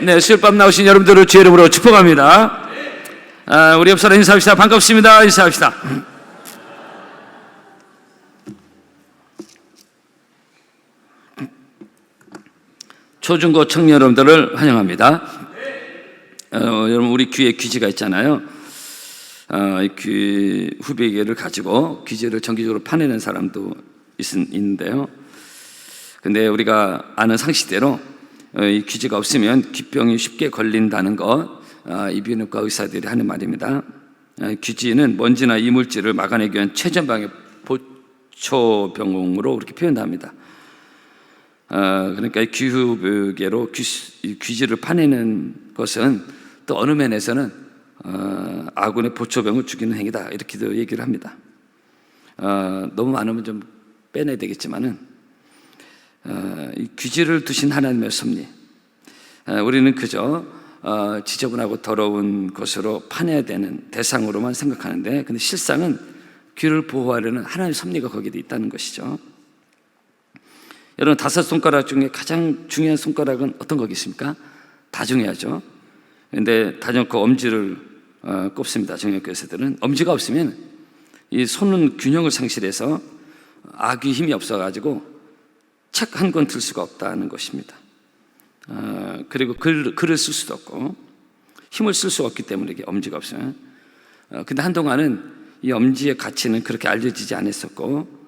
네, 수요일 밤 나오신 여러분들을 주의 이름으로 축복합니다. 우리 옆 사람 인사합시다. 반갑습니다. 인사합시다. 초중고 청년 여러분들을 환영합니다. 여러분, 우리 귀에 귀지가 있잖아요. 귀 후비계를 가지고 귀지를 정기적으로 파내는 사람도 있는데요. 근데 우리가 아는 상식대로 이 귀지가 없으면 귀병이 쉽게 걸린다는 것, 이비인후과 의사들이 하는 말입니다. 귀지는 먼지나 이물질을 막아내기 위한 최전방의 보초병으로 그렇게 표현합니다. 그러니까 귀후비계로 귀지를 파내는 것은 또 어느 면에서는 아군의 보초병을 죽이는 행위다, 이렇게도 얘기를 합니다. 너무 많으면 좀 빼내야 되겠지만은 이 귀지를 두신 하나님의 섭리, 우리는 그저 지저분하고 더러운 것으로 파내야 되는 대상으로만 생각하는데, 근데 실상은 귀를 보호하려는 하나님의 섭리가 거기에 있다는 것이죠. 여러분, 5손가락 중에 가장 중요한 손가락은 어떤 거겠습니까? 다 중요하죠. 근데 다정코 엄지를 꼽습니다. 정형외과 의사들은 엄지가 없으면 이 손은 균형을 상실해서 아귀 힘이 없어가지고 책 한 권 들 수가 없다는 것입니다. 그리고 글을 쓸 수도 없고 힘을 쓸 수 없기 때문에 이게 엄지가 없으면. 근데 한동안은 이 엄지의 가치는 그렇게 알려지지 않았었고,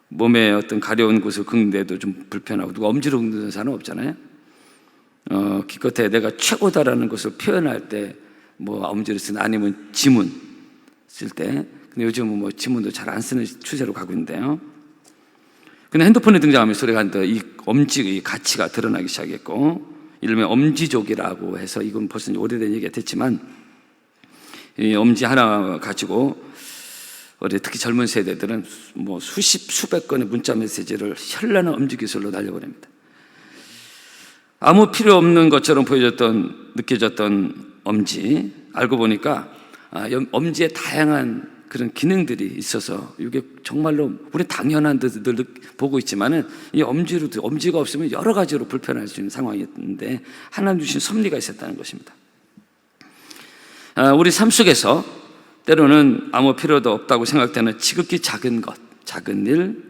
몸에 어떤 가려운 곳을 긁는데도 좀 불편하고, 누가 엄지로 긁는 사람은 없잖아요. 기껏해 내가 최고다라는 것을 표현할 때 뭐 엄지를 쓰는, 아니면 지문 쓸 때. 근데 요즘은 뭐 지문도 잘 안 쓰는 추세로 가고 있는데요. 근데 핸드폰에 등장하면 소리가 한데 이 엄지의 가치가 드러나기 시작했고, 이름에 엄지족이라고 해서, 이건 벌써 오래된 얘기가 됐지만, 이 엄지 하나 가지고 특히 젊은 세대들은 뭐 수백 건의 문자 메시지를 현란한 엄지 기술로 날려버립니다. 아무 필요 없는 것처럼 느껴졌던 엄지, 알고 보니까 엄지에 다양한 그런 기능들이 있어서, 이게 정말로 우리 당연한 듯 보고 있지만은 이 엄지가 없으면 여러 가지로 불편할 수 있는 상황이었는데, 하나님 주신 섭리가 있었다는 것입니다. 우리 삶 속에서 때로는 아무 필요도 없다고 생각되는 지극히 작은 것, 작은 일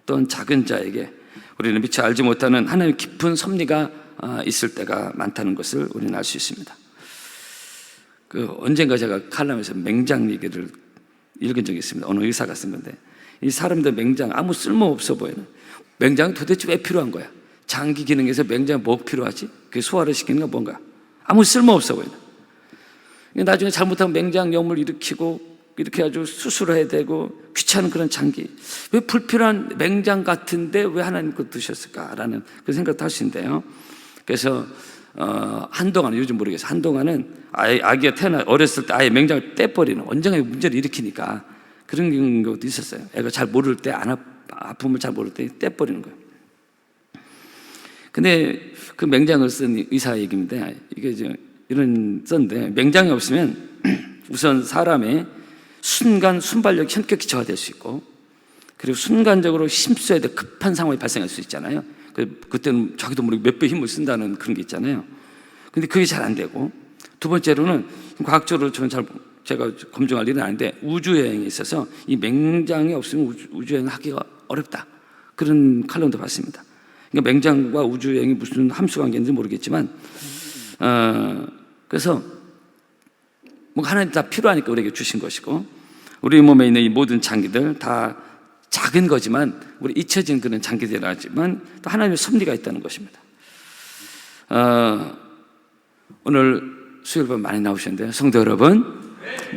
또는 작은 자에게 우리는 미처 알지 못하는 하나님의 깊은 섭리가 있을 때가 많다는 것을 우리는 알 수 있습니다. 언젠가 제가 칼럼에서 맹장 얘기를 읽은 적이 있습니다. 어느 의사가 쓴 건데, 이 사람들 맹장 아무 쓸모없어 보이는, 맹장이 도대체 왜 필요한 거야? 장기 기능에서 맹장이 뭐 필요하지? 그게 소화를 시키는 건 뭔가? 아무 쓸모없어 보이는. 나중에 잘못하면 맹장염을 일으키고 이렇게 아주 수술을 해야 되고 귀찮은 그런 장기, 왜 불필요한 맹장 같은데 왜 하나님 거 두셨을까라는 그 생각도 할 수 있는데요. 그래서 한동안은, 요즘 모르겠어요, 한동안은 아기가 어렸을 때 아예 맹장을 떼버리는, 원장에 문제를 일으키니까 그런 것도 있었어요. 애가 잘 모를 때, 아픔을 잘 모를 때 떼버리는 거예요. 근데 그 맹장을 쓴 의사 얘기인데, 이게 이제 이런 썼는데, 맹장이 없으면 우선 사람의 순발력이 현격히 저하될 수 있고, 그리고 순간적으로 힘써야 돼 급한 상황이 발생할 수 있잖아요. 그때는 자기도 모르게 몇 배 힘을 쓴다는 그런 게 있잖아요. 근데 그게 잘 안 되고, 두 번째로는 과학적으로 제가 검증할 일은 아닌데, 우주여행에 있어서 이 맹장이 없으면 우주여행을 하기가 어렵다, 그런 칼럼도 봤습니다. 그러니까 맹장과 우주여행이 무슨 함수관계인지 모르겠지만, 그래서 뭐 하나님 다 필요하니까 우리에게 주신 것이고, 우리 몸에 있는 이 모든 장기들 다 작은 거지만, 우리 잊혀진 그런 장기들이지만 또 하나님의 섭리가 있다는 것입니다. 오늘 수요일밤 많이 나오셨는데요, 성도 여러분,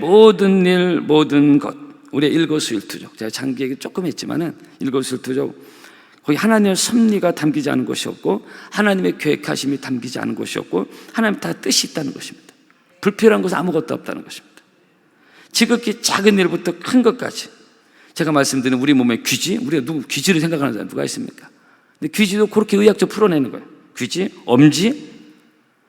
모든 일, 모든 것, 우리의 일거수일투족, 제가 장기 얘기 조금 했지만은 일거수일투족, 거기 하나님의 섭리가 담기지 않은 것이 없고, 하나님의 계획하심이 담기지 않은 것이 없고, 하나님 다 뜻이 있다는 것입니다. 불필요한 것은 아무것도 없다는 것입니다. 지극히 작은 일부터 큰 것까지. 제가 말씀드린 우리 몸의 귀지, 우리가 귀지를 생각하는 사람 누가 있습니까? 근데 귀지도 그렇게 의학적으로 풀어내는 거예요. 귀지, 엄지,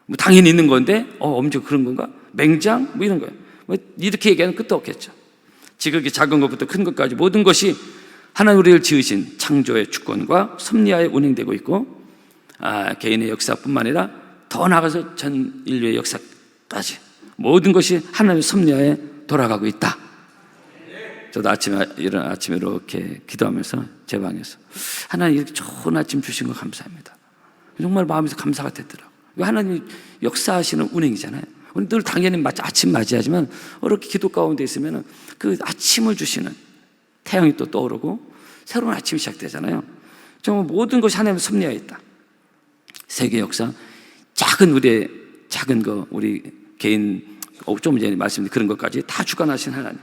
뭐 당연히 있는 건데, 엄지가 그런 건가? 맹장, 뭐 이런 거예요. 뭐 이렇게 얘기하면 끝도 없겠죠. 지극히 작은 것부터 큰 것까지 모든 것이 하나님 우리를 지으신 창조의 주권과 섭리하에 운행되고 있고, 개인의 역사뿐만 아니라 더 나아가서 전 인류의 역사까지 모든 것이 하나님의 섭리하에 돌아가고 있다. 저도 아침에 이렇게 기도하면서 제 방에서 하나님 이렇게 좋은 아침 주신 거 감사합니다. 정말 마음에서 감사가 됐더라고요. 하나님이 역사하시는 운행이잖아요. 우리 늘 당연히 아침 맞이하지만 이렇게 기도 가운데 있으면 그 아침을 주시는 태양이 또 떠오르고 새로운 아침이 시작되잖아요. 정말 모든 것이 하나님의 섭리하에 있다. 세계 역사, 우리의 작은 거, 우리 개인, 좀 전에 말씀드린 그런 것까지 다 주관하신 하나님.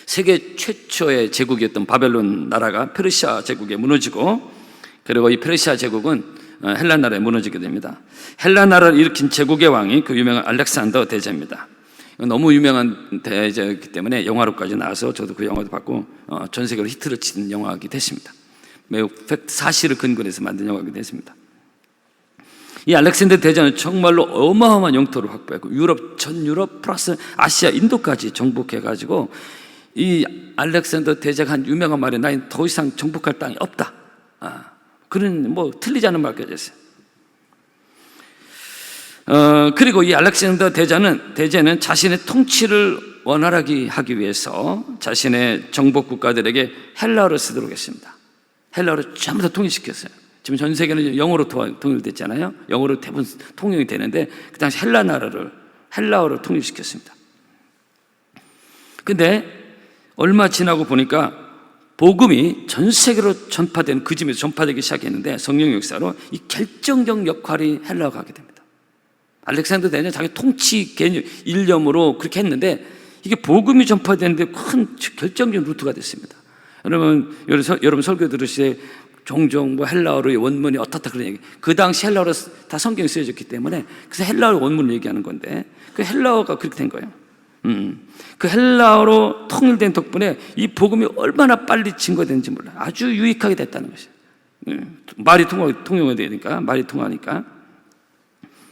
세계 최초의 제국이었던 바벨론 나라가 페르시아 제국에 무너지고, 그리고 이 페르시아 제국은 헬라 나라에 무너지게 됩니다. 헬라 나라를 일으킨 제국의 왕이 그 유명한 알렉산더 대제입니다. 너무 유명한 대제이기 때문에 영화로까지 나와서 저도 그 영화도 봤고 전 세계로 히트를 친 영화가 됐습니다. 매우 사실을 근거로 해서 만든 영화가 됐습니다. 이 알렉산더 대제는 정말로 어마어마한 영토를 확보했고 전 유럽 플러스 아시아, 인도까지 정복해가지고 이 알렉산더 대제가 한 유명한 말이 나는 더 이상 정복할 땅이 없다. 그런 틀리지 않은 말까지 했어요. 그리고 이 알렉산더 대제는 자신의 통치를 원활하게 하기 위해서 자신의 정복 국가들에게 헬라어를 쓰도록 했습니다. 헬라어를 전부 다 통일시켰어요. 지금 전 세계는 영어로 통일됐잖아요. 영어로 대부분 통용이 되는데 그 당시 헬라어를 통일시켰습니다. 근데 얼마 지나고 보니까 복음이 전 세계로 전파된 그 즈음에 전파되기 시작했는데 성령 역사로 이 결정적 역할이 헬라어가 하게 됩니다. 알렉산더 대제는 자기 통치 개념, 일념으로 그렇게 했는데 이게 복음이 전파되는데 큰 결정적 루트가 됐습니다. 여러분 설교 들으실 때 종종 헬라어로의 원문이 어떻다 그런 얘기. 그 당시 헬라어로 다 성경이 쓰여졌기 때문에 그래서 헬라어 원문을 얘기하는 건데 그 헬라어가 그렇게 된 거예요. 그 헬라어로 통일된 덕분에 이 복음이 얼마나 빨리 증거되는지 몰라요. 아주 유익하게 됐다는 것이에요. 말이 통용되니까, 말이 통하니까.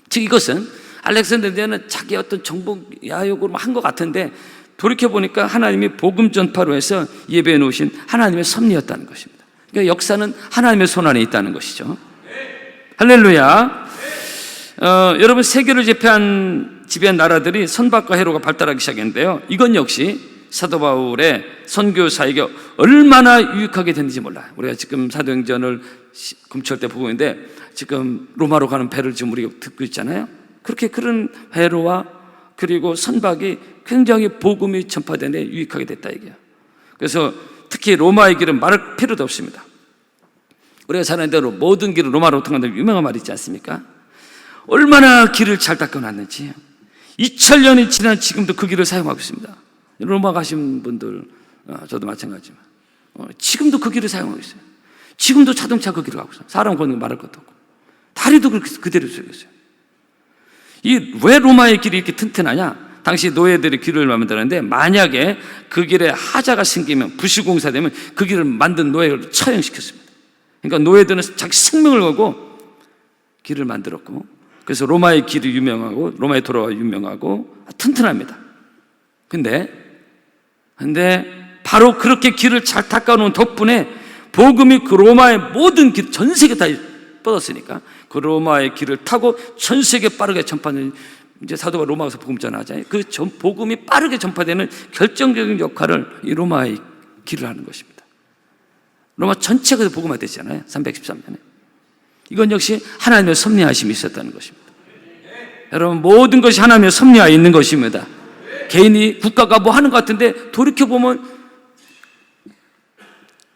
즉 이것은 알렉산더 대제는 자기 어떤 정복 야욕으로 한 것 같은데 돌이켜보니까 하나님이 복음 전파로 해서 예배해 놓으신 하나님의 섭리였다는 것입니다. 그러니까 역사는 하나님의 손 안에 있다는 것이죠. 할렐루야. 여러분 세계를 지배한 나라들이 선박과 해로가 발달하기 시작했는데요. 이건 역시 사도 바울의 선교 사역에 얼마나 유익하게 됐는지 몰라요. 우리가 지금 사도행전을 금철 때 보고 있는데 지금 로마로 가는 배를 지금 우리가 듣고 있잖아요. 그렇게 그런 회로와 그리고 선박이 굉장히 복음이 전파되는 데 유익하게 됐다 이게요. 그래서 특히 로마의 길은 말할 필요도 없습니다. 우리가 사는 대로 모든 길은 로마로 통한다는 유명한 말이 있지 않습니까? 얼마나 길을 잘 닦아놨는지 2000년이 지난 지금도 그 길을 사용하고 있습니다. 로마 가신 분들 저도 마찬가지지만 지금도 그 길을 사용하고 있어요. 지금도 자동차 그 길을 가고 있어요. 사람 걷는 거 말할 것도 없고 다리도 그대로 쓰고 있어요. 왜 로마의 길이 이렇게 튼튼하냐? 당시 노예들이 길을 만들었는데 만약에 그 길에 하자가 생기면 부실공사되면 그 길을 만든 노예를 처형시켰습니다. 그러니까 노예들은 자기 생명을 걸고 길을 만들었고 그래서 로마의 길이 유명하고 로마의 도로가 유명하고 튼튼합니다. 근데 바로 그렇게 길을 잘 닦아놓은 덕분에 복음이 그 로마의 모든 길, 전 세계 다 뻗었으니까 그 로마의 길을 타고 전 세계 빠르게 전파되는 이제 사도가 로마 가서 복음 전하잖아요. 그 복음이 빠르게 전파되는 결정적인 역할을 이 로마의 길을 하는 것입니다. 로마 전체가 복음화 됐잖아요. 313년에. 이건 역시 하나님의 섭리하심이 있었다는 것입니다. 여러분 모든 것이 하나님의 섭리하에 있는 것입니다. 개인이 국가가 뭐 하는 것 같은데 돌이켜보면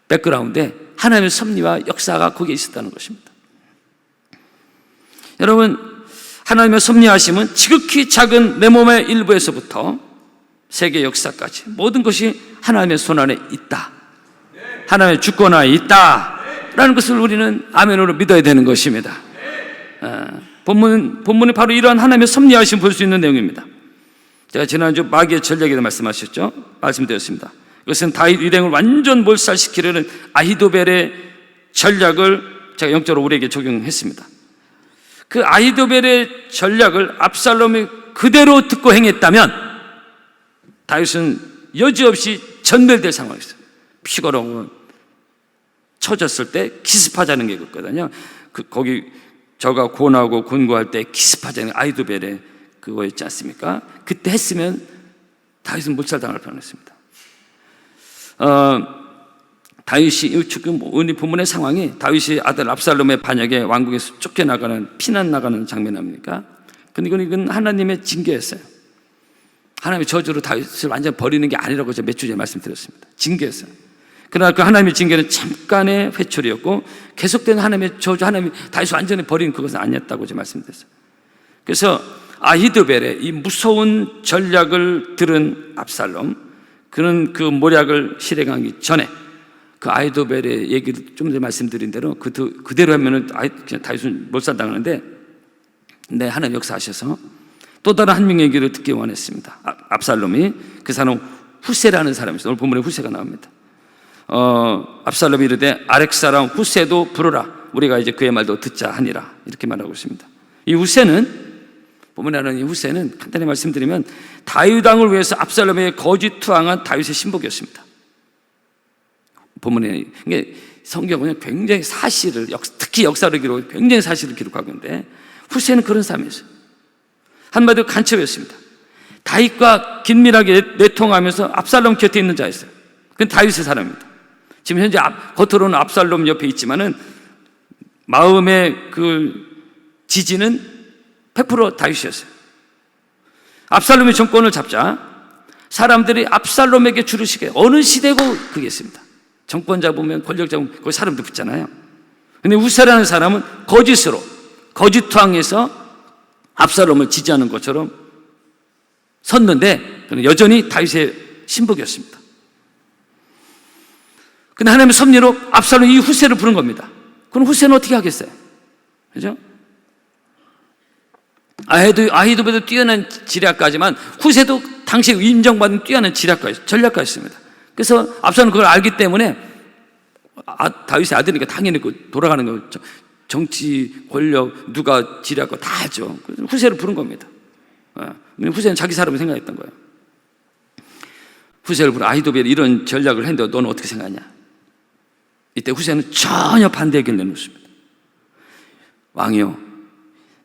백그라운드에 하나님의 섭리와 역사가 거기에 있었다는 것입니다. 여러분 하나님의 섭리하심은 지극히 작은 내 몸의 일부에서부터 세계 역사까지 모든 것이 하나님의 손 안에 있다. 하나님의 주권 안에 있다 라는 것을 우리는 아멘으로 믿어야 되는 것입니다. 본문이 바로 이러한 하나님의 섭리하심을 볼 수 있는 내용입니다. 제가 지난주 마귀의 전략에도 말씀드렸습니다. 그것은 다윗 일행을 완전 몰살시키려는 아히도벨의 전략을 제가 영적으로 우리에게 적용했습니다. 그 아히도벨의 전략을 압살롬이 그대로 듣고 행했다면 다윗은 여지없이 전멸될 상황이었어요. 피가 나오고 처졌을 때 기습하자는 게 있거든요. 거기 저가 고나고 곤고할 때 기습하자는 아히도벨의 그거였지 않습니까? 그때 했으면 다윗은 몰살당할 뻔했습니다. 다윗이 지금 오늘 본문의 상황이 다윗이 아들 압살롬의 반역에 왕궁에서 쫓겨나가는 피난 나가는 장면 아닙니까? 근데 이건 하나님의 징계였어요. 하나님의 저주로 다윗을 완전 버리는 게 아니라고 제가 몇 주 전에 말씀드렸습니다. 징계였어요. 그러나 그 하나님의 징계는 잠깐의 회초리였고 계속되는 하나님의 저주, 하나님이 다윗을 완전히 버리는 그것은 아니었다고 제가 말씀드렸어요. 그래서 아히도벨의 이 무서운 전략을 들은 압살롬, 그는 그 모략을 실행하기 전에 그 아히도벨의 얘기를 좀 전에 말씀드린 대로 그대로 하면은 다윗은 몰살당하는데, 네, 하나님 역사하셔서 또 다른 한 명의 얘기를 듣기 원했습니다. 압살롬이, 그 사람 후세라는 사람이 있어요. 오늘 본문에 후세가 나옵니다. 압살롬이 이르되 아렉 사람 후세도 부르라, 우리가 이제 그의 말도 듣자 하니라, 이렇게 말하고 있습니다. 이 후세는, 본문에 하는 이 후세는 간단히 말씀드리면 다윗 왕을 위해서 압살롬에게 거짓 투항한 다윗의 신복이었습니다. 본문에 이게 성경은 굉장히 사실을, 특히 역사를 기록, 굉장히 사실을 기록하고 있는데 후세는 그런 사람이었어요. 한마디로 간첩이었습니다. 다윗과 긴밀하게 내통하면서 압살롬 곁에 있는 자였어요. 그건 다윗의 사람입니다. 지금 현재 겉으로는 압살롬 옆에 있지만은 마음의 그 지지는 100% 다윗이었어요. 압살롬의 정권을 잡자 사람들이 압살롬에게 줄을 서게, 어느 시대고 그겠습니다. 정권 잡으면, 권력 잡으면 거기 사람도 붙잖아요. 근데 후세라는 사람은 거짓으로, 거짓 투항해서 압살롬을 지지하는 것처럼 섰는데 그는 여전히 다윗의 신복이었습니다. 근데 하나님의 섭리로 압살롬이 이 후세를 부른 겁니다. 그럼 후세는 어떻게 하겠어요? 그죠? 아히도벨도 뛰어난 지략가지만 후세도 당시에 인정받은 뛰어난 전략가였습니다. 그래서 압살롬은 그걸 알기 때문에 다윗의 아들이니까 당연히 돌아가는 거, 정치, 권력, 누가 지략가 다 하죠. 그래서 후세를 부른 겁니다. 후세는 자기 사람을 생각했던 거예요. 후세를 부른 아히도벨이 이런 전략을 했는데 너는 어떻게 생각하냐? 이때 후세는 전혀 반대 의견을 내놓습니다. 왕이요,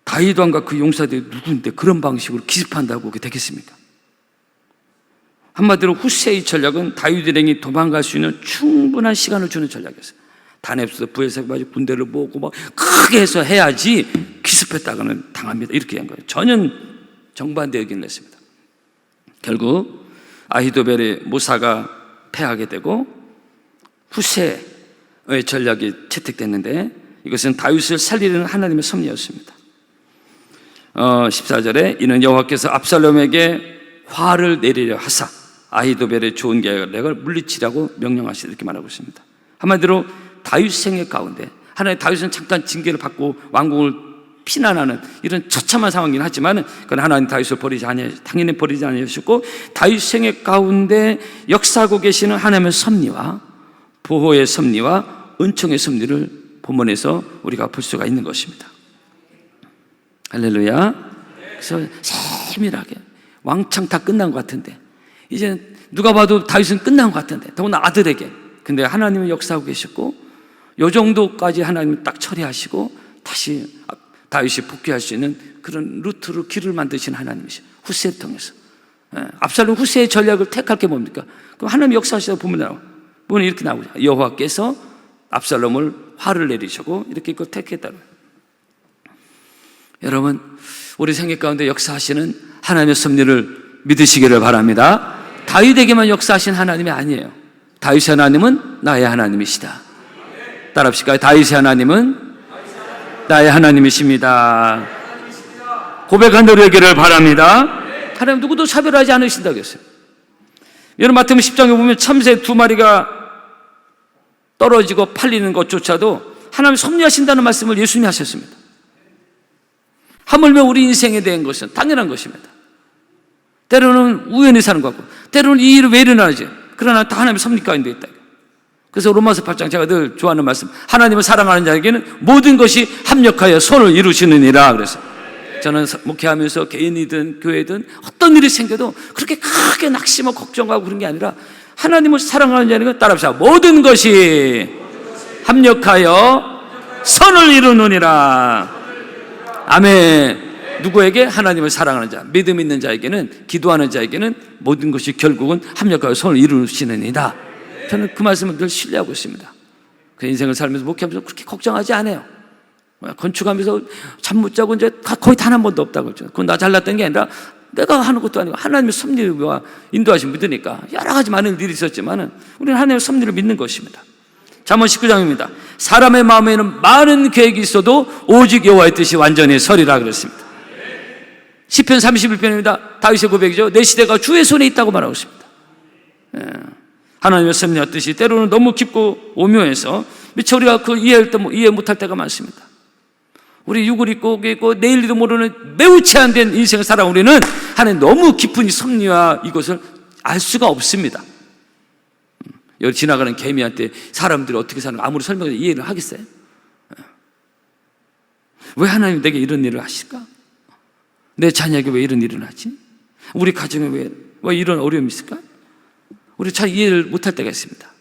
다윗 왕과 그 용사들이 누구인데 그런 방식으로 기습한다고 그게 되겠습니까? 한마디로 후세의 전략은 다윗 일행이 도망갈 수 있는 충분한 시간을 주는 전략이었어요. 다넵에서 부에서 군대를 모으고 막 크게 해서 해야지 기습했다가는 당합니다, 이렇게 한 거예요. 전혀 정반대 의견을 냈습니다. 결국 아히도벨의 모사가 패하게 되고 후세의 전략이 채택됐는데 이것은 다윗을 살리려는 하나님의 섭리였습니다. 14절에 이는 여호와께서 압살롬에게 화를 내리려 하사 아히도벨의 좋은 계략을 물리치라고 명령하시다, 이렇게 말하고 있습니다. 한마디로 다윗 생애 가운데 하나님, 다윗은 잠깐 징계를 받고 왕궁을 피난하는 이런 처참한 상황이긴 하지만 그건 하나님 다윗을 당연히 버리지 아니하셨고 다윗 생애 가운데 역사하고 계시는 하나님의 섭리와 보호의 섭리와 은총의 섭리를 본문에서 우리가 볼 수가 있는 것입니다. 할렐루야. 그래서 세밀하게 왕창 다 끝난 것 같은데 이제 누가 봐도 다윗은 끝난 것 같은데, 더구나 아들에게, 근데 하나님은 역사하고 계셨고 요 정도까지 하나님은 딱 처리하시고 다시 다윗이 복귀할 수 있는 그런 루트로 길을 만드신 하나님이시죠. 후세를 통해서. 압살롬 후세의 전략을 택할 게 뭡니까? 그럼 하나님 역사하시다 보면 이렇게 나오죠. 여호와께서 압살롬을 화를 내리시고 이렇게 이걸 택했다는 거예요. 여러분, 우리 생애 가운데 역사하시는 하나님의 섭리를 믿으시기를 바랍니다. 다윗에게만 역사하신 하나님이 아니에요. 다윗의 하나님은 나의 하나님이시다. 따라합시다. 다윗의 하나님은 나의 하나님이십니다. 고백한 대로 되기를 바랍니다. 하나님 누구도 차별하지 않으신다고 했어요. 여러분, 마태복음 10장에 보면 참새 2마리가 떨어지고 팔리는 것조차도 하나님 섭리하신다는 말씀을 예수님이 하셨습니다. 하물며 우리 인생에 대한 것은 당연한 것입니다. 때로는 우연히 사는 것 같고 때로는 이 일이 왜 일어나지? 그러나 다 하나님의 섭리 가운데 있다. 그래서 로마서 8장 제가 늘 좋아하는 말씀, 하나님을 사랑하는 자에게는 모든 것이 합력하여 선을 이루시느니라. 그래서 저는 목회하면서 개인이든 교회든 어떤 일이 생겨도 그렇게 크게 낙심하고 걱정하고 그런 게 아니라 하나님을 사랑하는 자에게는 따라합시다. 모든 것이 합력하여 선을 이루느니라. 아멘. 누구에게? 하나님을 사랑하는 자, 믿음 있는 자에게는, 기도하는 자에게는 모든 것이 결국은 합력하여 선을 이루시느니라. 저는 그 말씀을 늘 신뢰하고 있습니다. 그 인생을 살면서 목회하면서 그렇게 걱정하지 않아요. 건축하면서 잠 못 자고 이제 거의 단 한 번도 없다고 그러죠. 그건 나 잘났던 게 아니라 내가 하는 것도 아니고 하나님의 섭리와 인도하심 믿으니까 여러 가지 많은 일이 있었지만 우리는 하나님의 섭리를 믿는 것입니다. 잠언 19장입니다. 사람의 마음에는 많은 계획이 있어도 오직 여호와의 뜻이 완전히 서리라 그랬습니다. 시편 31편입니다. 다윗의 고백이죠. 내 시대가 주의 손에 있다고 말하고 있습니다. 하나님의 섭리와 뜻이 때로는 너무 깊고 오묘해서 미처 우리가 그 이해 못할 때가 많습니다. 우리 육을 입고 내일도 모르는 매우 제한된 인생을 살아 우리는 하나님 너무 깊은 이 섭리와 이것을 알 수가 없습니다. 여기 지나가는 개미한테 사람들이 어떻게 사는가 아무리 설명해도 이해를 하겠어요? 왜 하나님 내게 이런 일을 하실까? 내 자녀에게 왜 이런 일을 하지? 우리 가정에 왜 이런 어려움이 있을까? 우리 잘 이해를 못할 때가 있습니다.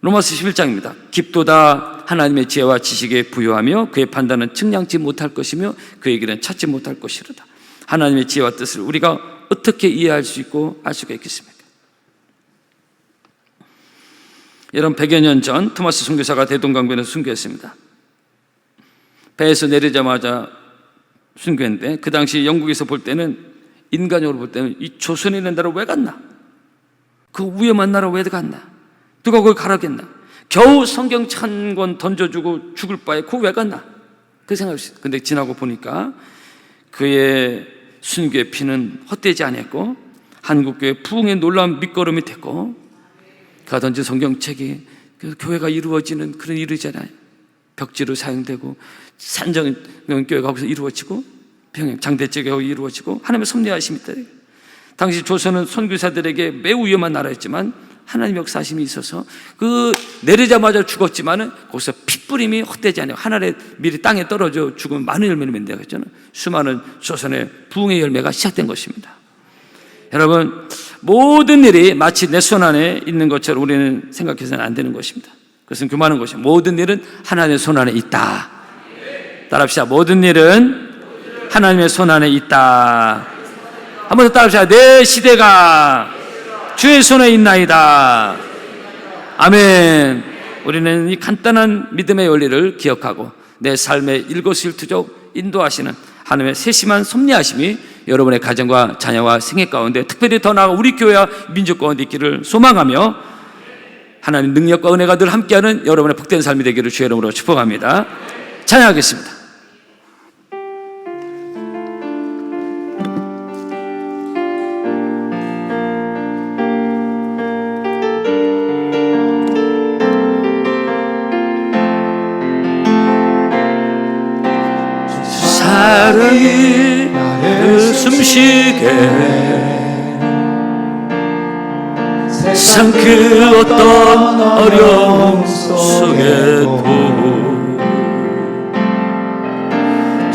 로마서 11장입니다. 깊도다 하나님의 지혜와 지식에 부여하며 그의 판단은 측량치 못할 것이며 그의 길은 찾지 못할 것이로다. 하나님의 지혜와 뜻을 우리가 어떻게 이해할 수 있고 알 수가 있겠습니까? 여러분 100여 년 전 토마스 선교사가 대동강변에서 순교했습니다. 배에서 내리자마자 순교했는데 그 당시 영국에서 볼 때는 인간적으로 볼 때는 이 조선에 있는 나라 왜 갔나? 그 위험한 나라 왜 갔나? 누가 그걸 가라겠나? 겨우 성경 1000권 던져주고 죽을 바에 그거 왜 갔나? 그 생각했어요. 근데 지나고 보니까 그의 순교의 피는 헛되지 않았고 한국교회 부흥의 놀라운 밑거름이 됐고 그가 던진 성경책이 그 교회가 이루어지는 그런 일이잖아요. 벽지로 사용되고 산정교회가 거기서 이루어지고 평양 장대제가 이루어지고 하나님의 섭리하심이 있다. 당시 조선은 선교사들에게 매우 위험한 나라였지만 하나님의 역사하심이 있어서 그 내리자마자 죽었지만은 거기서 핏뿌림이 헛되지 않아요. 하늘에 미리 땅에 떨어져 죽으면 많은 열매를 맺는다고 했잖아요. 수많은 조선의 부흥의 열매가 시작된 것입니다. 여러분 모든 일이 마치 내 손 안에 있는 것처럼 우리는 생각해서는 안 되는 것입니다. 그것은 교만한 것입니다. 모든 일은 하나님의 손 안에 있다. 따라합시다. 모든 일은 하나님의 손 안에 있다. 한 번 더 따라합시다. 내 시대가 주의 손에 있나이다. 아멘. 우리는 이 간단한 믿음의 원리를 기억하고 내 삶의 일거수일투족 인도하시는 하나님의 세심한 섭리하심이 여러분의 가정과 자녀와 생애 가운데 특별히 더 나아가 우리 교회와 민족 가운데 있기를 소망하며 하나님 능력과 은혜가 늘 함께하는 여러분의 복된 삶이 되기를 주의 이름으로 축복합니다. 찬양하겠습니다. 사랑이 나를 숨쉬게 세상 그 어떤 어려움 속에도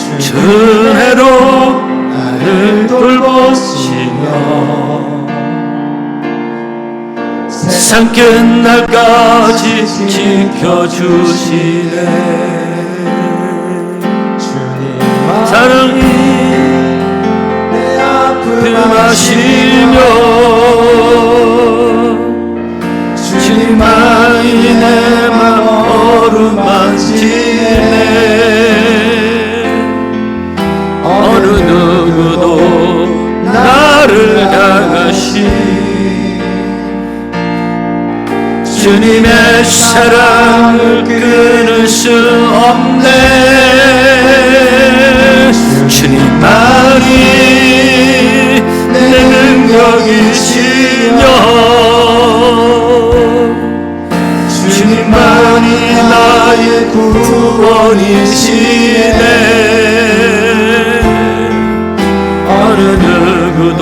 주 은혜로 나를 돌보시며 세상 끝날까지 지켜주시네. 사랑이 내 아픔 아시며 주님만이 내 맘 어루만지네. 어느 누구도 나를 향하시 주님의 사랑을 끊을 수 없네. 주님만이 내 능력이시며 주님만이 나의 구원이시네. 어느 누구도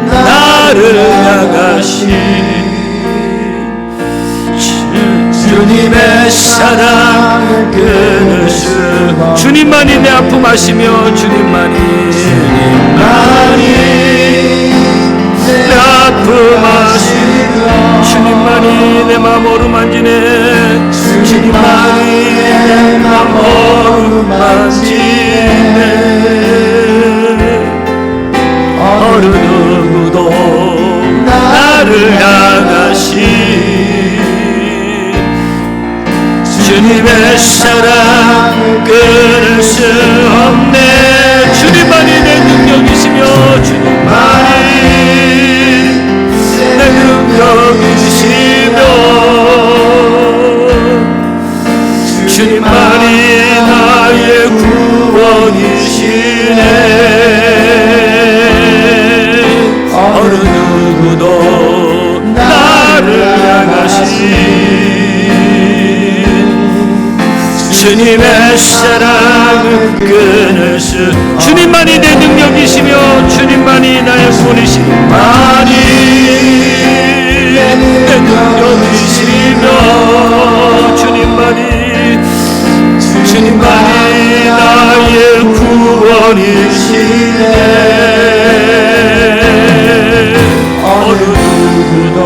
나를 향하시 주님의 사랑을 끊을 수 주님만이 내 아픔 아시며 주님만이 내 아픔 아시며 주님만이 내 마음 어루만지네. 주님만이 내가 어루만지네. 어느 누구도 나를 향하신 주님의 사랑을 끊을 수 없네. 주님만이 내 능력이시며 주님만이 내 능력이시며 주님만이 나의 구원이시네. 어느 누구도 나를 향하신 주님의 사랑을 끊을 수. 주님만이 내 능력이시며 주님만이 나의 구원이시만이 내 능력이시며 주님만이 나의 구원이시네. 어느 누구도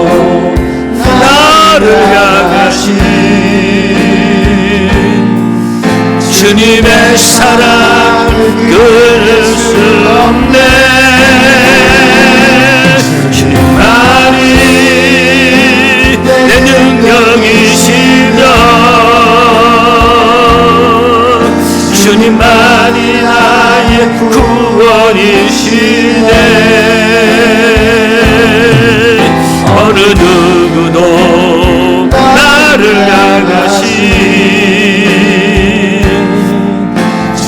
나를 향하신 주님의 사랑을 끊을 수 없네. 주님만이 내 능력이시며 주님만이 나의 구원이시네. 어느 누구도 나를 향하신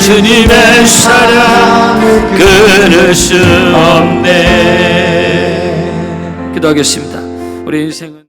주님의 사랑을 끊을 수 없네. 기도하겠습니다. 우리 인생은